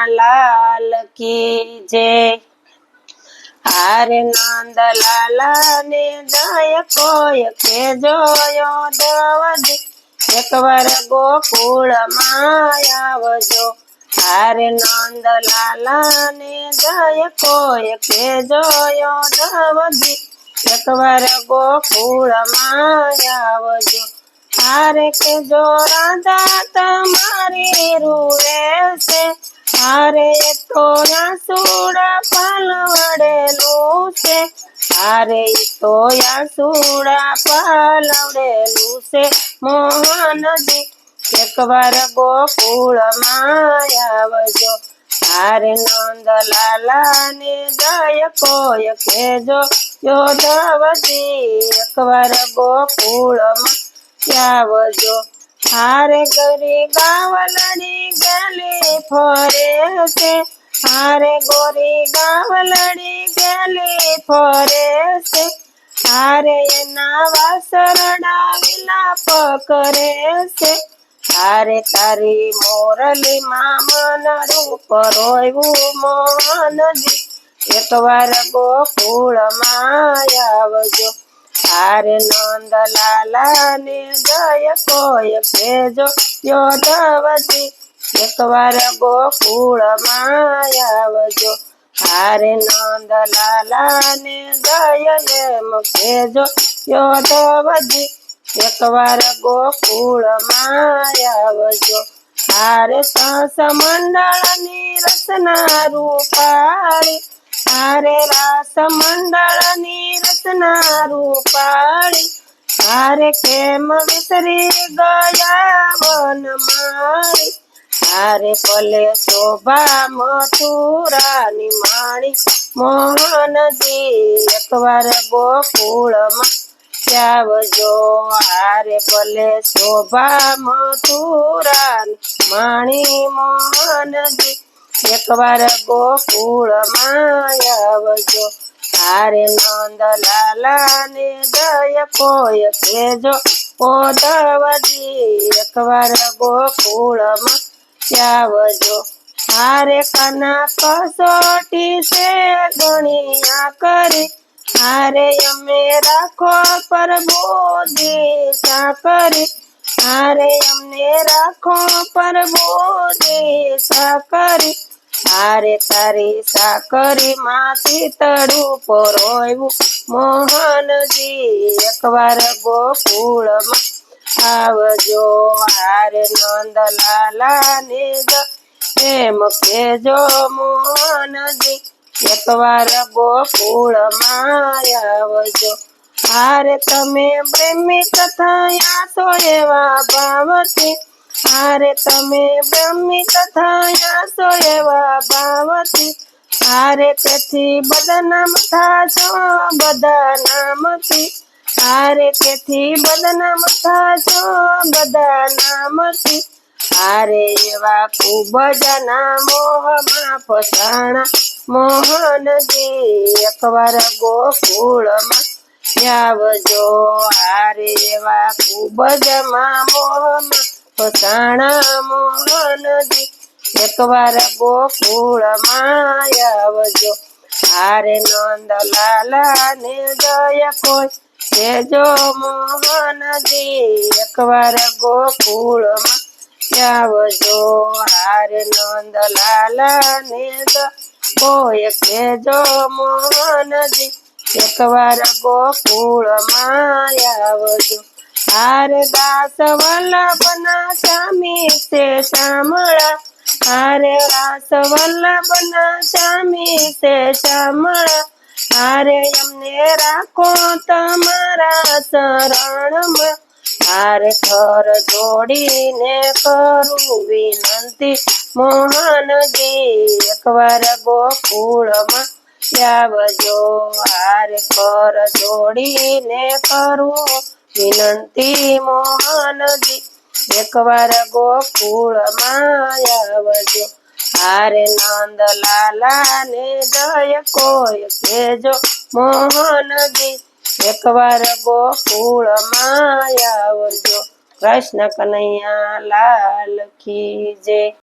લાલ કી જય। હારે નંદલાલા ને જય કોઈ કે જોયો દવજી એકવાર ગોકુળમાં આવજો। હારે નંદલાલા ને જય કોઈ કે જોયો દવજી એકવાર ગોકુળમાં આવજો। હારે કે જો રાધા તમારી રૂવે છે હારે તો આસુડા પાલવડેલું છે હારે તો આસુડા પાલવડેલું છે મોહનજી એકવાર ગોકુળમાં આવજો। હારે નંદલાલા ને જય કોઈ કેજો યોધવજી એકવાર ગોકુળમાં આવજો। હારે ગરી ગાવલડી ગેલી ફરે છે હારે ગોરી ગાવલડી ગેલી ફરે છે હારે એના વાસરડા વિલાપ કરે છે હારે તારી મોરલીમાં મન રૂપ રોયું મોહનજી એકવાર ગોકુળમાં આવજો। હારે નંદલાલા ને જય કોઈ કેજો યોધવજી એકવાર ગોકુળમાં આવજો। હારે નંદલાલા ને જય એમ કેજો યોધવજી એકવાર ગોકુળમાં આવજો। હારે સસ મંડળની રચના રૂપાળી હારે રાસ મંડળની રચના રૂપાળી હારે કેમ વિસરી ગયા વનમાળી હારે ભલે શોભા મથુરાની માણી મોહનજી એકવાર ગોકુળમાં આવજો। હારે ભલે શોભા મથુરાની માણી મોહનજી એકવાર ગોકુળમાં આવજો। હારે નંદલાલા ને જય કોઈ કેજો યોધવજી એકવાર ગોકુળમાં આવજો। હારે કાના કસોટી છે ગણિયા કરી હારે અમે રાખો પ્રભુ દિશા કરી હારે અમને રાખો પ્રભુ દિશા કરી હારે તારી સાકરી માં શીતળું પરોયું મોહનજી એકવાર ગોકુળમાં આવજો। હારે નંદલાલા ને એમ કેજો મોહનજી એકવાર ગોકુળમાં આવજો। હારે તમે બ્રહ્મી કથા આસો એવા ભાવથી હારે તમે બ્રહ્મી કથા આસો એવા ભાવથી હારે તેથી બદનામ થાશો બધા નામથી હારે તેથી બદનામ થાશો બધા નામથી હારે એવા ખૂબ જના મોહમાં ફસાણા મોહનજી એકવાર ગોકુળમાં આવજો। હારે એવા ખૂબ જ મોહમાં ફસાણા મોહનજી એકવાર ગોકુળમાં આવજો। હારે નંદલાલા ને જય કોઈ કેજો મોહનજી એકવાર ગોકુળમાં આવજો। હારે નંદલાલા ને જય કોઈ કેજો મોહનજી એકવાર ગોકુળમાં આવજો। હારે દાસ વલ્લભના સ્વામી છે શામળા હારે રાસ વલ્લભના સ્વામી છે શામળા હારે અમને રાખો તમારા શરણમાં હારે થર જોડીને કરું વિનંતી મોહનજી એકવાર ગોકુળમાં આવજો। હારે કર જોડીને કરું વિનંતી મોહનજી એકવાર ગોકુળમાં આવજો। હારે નંદલાલા ને જય કોઈ કેજો મોહનજી એકવાર ગોકુળમાં આવજો। કૃષ્ણ કનૈયા લાલ કી જય।